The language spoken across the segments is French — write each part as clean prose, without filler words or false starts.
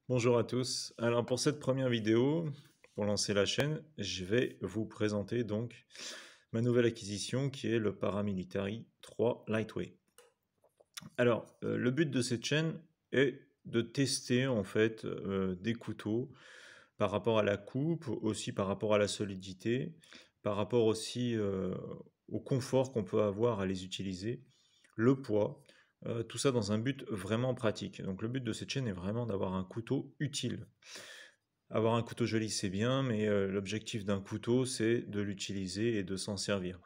Bonjour à tous. Alors pour cette première vidéo, pour lancer la chaîne, je vais vous présenter donc ma nouvelle acquisition qui est le Paramilitary 3 Lightweight. Alors le but de cette chaîne est de tester en fait des couteaux par rapport à la coupe, aussi par rapport à la solidité, par rapport aussi au confort qu'on peut avoir à les utiliser, le poids, tout ça dans un but vraiment pratique. Donc le but de cette chaîne est vraiment d'avoir un couteau utile. Avoir un couteau joli, c'est bien, mais l'objectif d'un couteau, c'est de l'utiliser et de s'en servir.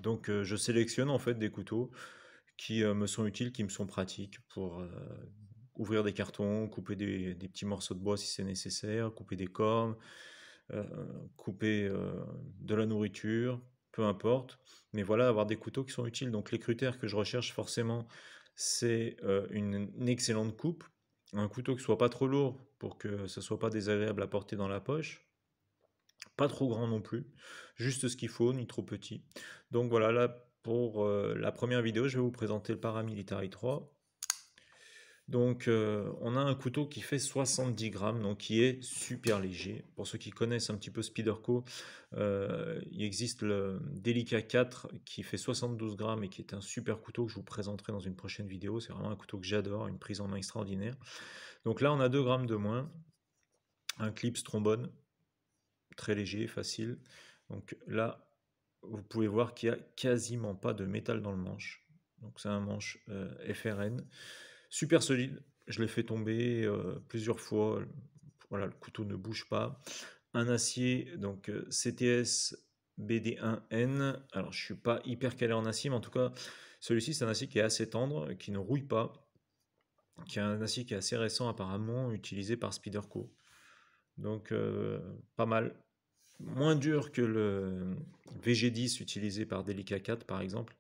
Donc je sélectionne en fait des couteaux qui me sont utiles, qui me sont pratiques pour ouvrir des cartons, couper des petits morceaux de bois si c'est nécessaire, couper des cornes, euh, couper de la nourriture, peu importe. Mais voilà, avoir des couteaux qui sont utiles. Donc les critères que je recherche forcément, c'est une excellente coupe, un couteau qui soit pas trop lourd pour que ce soit pas désagréable à porter dans la poche, pas trop grand non plus, juste ce qu'il faut, ni trop petit. Donc voilà, là pour la première vidéo, je vais vous présenter le Paramilitary 3. Donc on a un couteau qui fait 70 grammes, donc qui est super léger. Pour ceux qui connaissent un petit peu Spyderco, il existe le Delica 4 qui fait 72 grammes et qui est un super couteau que je vous présenterai dans une prochaine vidéo. C'est vraiment un couteau que j'adore, une prise en main extraordinaire. Donc là on a 2 grammes de moins, un clip trombone, très léger, facile. Donc là vous pouvez voir qu'il n'y a quasiment pas de métal dans le manche. Donc c'est un manche FRN. Super solide, je l'ai fait tomber plusieurs fois, voilà, le couteau ne bouge pas. Un acier, donc CTS BD1N, alors je suis pas hyper calé en acier, mais en tout cas, celui-ci c'est un acier qui est assez tendre, qui ne rouille pas, qui est un acier qui est assez récent apparemment, utilisé par Spyderco. Donc pas mal. Moins dur que le VG10 utilisé par Delica 4 par exemple.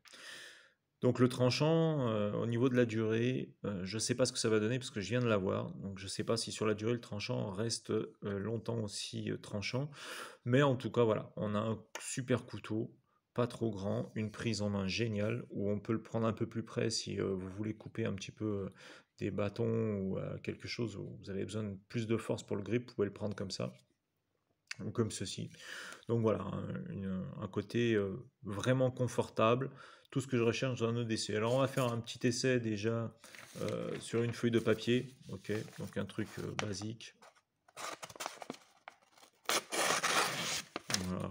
Donc le tranchant, au niveau de la durée, je ne sais pas ce que ça va donner parce que je viens de l'avoir. Donc je ne sais pas si sur la durée le tranchant reste longtemps aussi tranchant. Mais en tout cas voilà, on a un super couteau, pas trop grand, une prise en main géniale où on peut le prendre un peu plus près si vous voulez couper un petit peu des bâtons ou quelque chose où vous avez besoin de plus de force pour le grip, vous pouvez le prendre comme ça ou comme ceci. Donc voilà, un côté vraiment confortable, tout ce que je recherche dans un EDC. Alors on va faire un petit essai déjà sur une feuille de papier, ok, donc un truc basique. Voilà.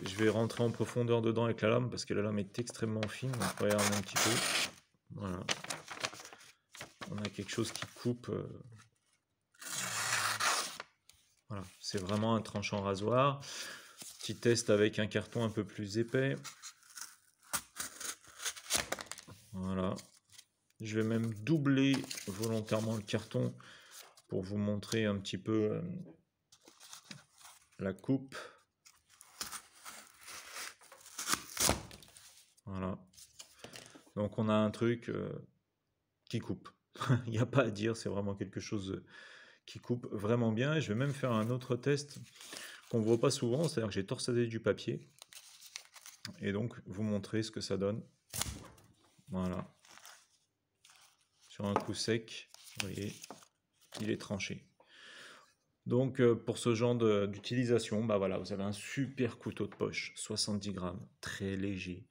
Je vais rentrer en profondeur dedans avec la lame parce que la lame est extrêmement fine, donc regardez un petit peu. Voilà. On a quelque chose qui coupe. Voilà, c'est vraiment un tranchant rasoir. Petit test avec un carton un peu plus épais. Voilà. Je vais même doubler volontairement le carton pour vous montrer un petit peu la coupe. Voilà. Donc on a un truc qui coupe. Il n'y a pas à dire, c'est vraiment quelque chose qui coupe vraiment bien. Et je vais même faire un autre test qu'on ne voit pas souvent, c'est-à-dire que j'ai torsadé du papier. Et donc vous montrer ce que ça donne. Voilà. Sur un coup sec, vous voyez, il est tranché. Donc pour ce genre d'utilisation, bah voilà, vous avez un super couteau de poche, 70 grammes, très léger.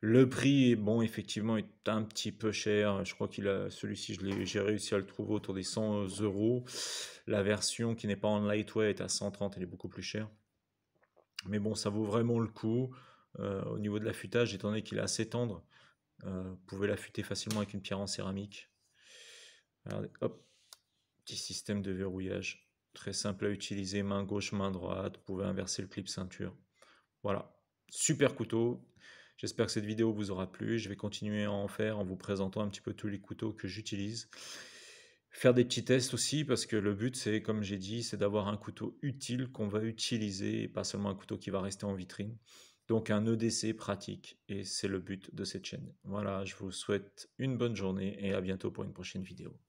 Le prix, bon, effectivement, est un petit peu cher. Je crois qu'il a celui-ci, j'ai réussi à le trouver autour des 100 euros. La version qui n'est pas en lightweight est à 130, elle est beaucoup plus chère. Mais bon, ça vaut vraiment le coup. Au niveau de l'affûtage, étant donné qu'il est assez tendre, vous pouvez l'affûter facilement avec une pierre en céramique. Regardez, hop, petit système de verrouillage. Très simple à utiliser, main gauche, main droite. Vous pouvez inverser le clip ceinture. Voilà, super couteau. J'espère que cette vidéo vous aura plu. Je vais continuer à en faire en vous présentant un petit peu tous les couteaux que j'utilise. Faire des petits tests aussi parce que le but, c'est, comme j'ai dit, c'est d'avoir un couteau utile qu'on va utiliser et pas seulement un couteau qui va rester en vitrine. Donc un EDC pratique et c'est le but de cette chaîne. Voilà, je vous souhaite une bonne journée et à bientôt pour une prochaine vidéo.